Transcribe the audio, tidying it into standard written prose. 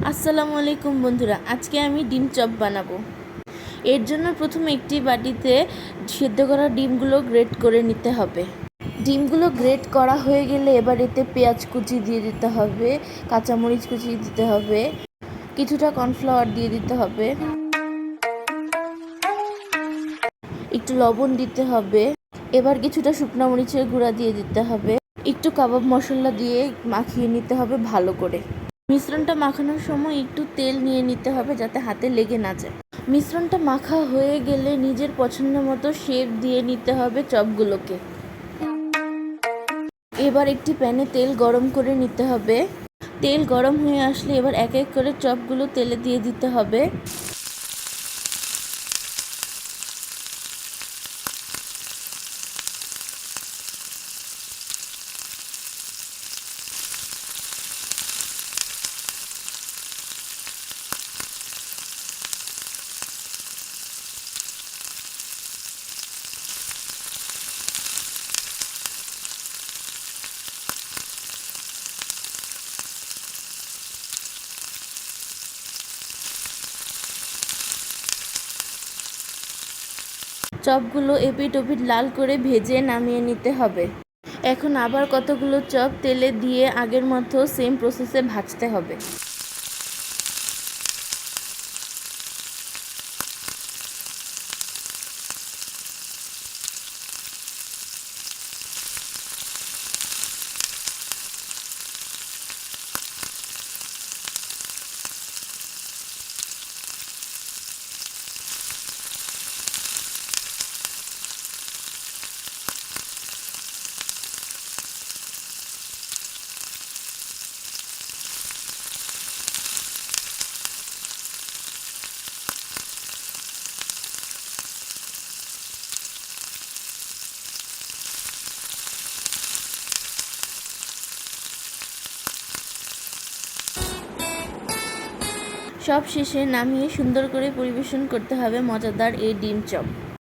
আসসালামু আলাইকুম বন্ধুরা, আজকে আমি ডিম চপ বানাবো। এর জন্য প্রথমে একটি বাটিতে সেদ্ধ করা ডিমগুলো গ্রেট করে নিতে হবে। ডিমগুলো গ্রেট করা হয়ে গেলে এবার এতে পেঁয়াজ কুচি দিয়ে দিতে হবে, কাঁচামরিচ কুচি দিতে হবে, কিছুটা কর্নফ্লাওয়ার দিয়ে দিতে হবে, একটু লবণ দিতে হবে। এবার কিছুটা শুকনো মরিচের গুঁড়া দিয়ে দিতে হবে, একটু কাবাব মশলা দিয়ে মাখিয়ে নিতে হবে ভালো করে। মিশ্রণটা মাখানোর সময় একটু তেল নিয়ে নিতে হবে যাতে হাতে লেগে না যায়। মিশ্রণটা মাখা হয়ে গেলে নিজের পছন্দ মতো শেপ দিয়ে নিতে হবে চপগুলোকে। এবার একটি প্যানে তেল গরম করে নিতে হবে। তেল গরম হয়ে আসলে এবার এক এক করে চপগুলো তেলে দিয়ে দিতে হবে। চপগুলো এপিট ওপিট লাল করে ভেজে নামিয়ে নিতে হবে। এখন আবার কতগুলো চপ তেলে দিয়ে আগের মতো সেম প্রসেসে ভাজতে হবে। সব শেষে নামিয়ে সুন্দর করে পরিবেশন করতে হবে মজাদার এই ডিম চপ।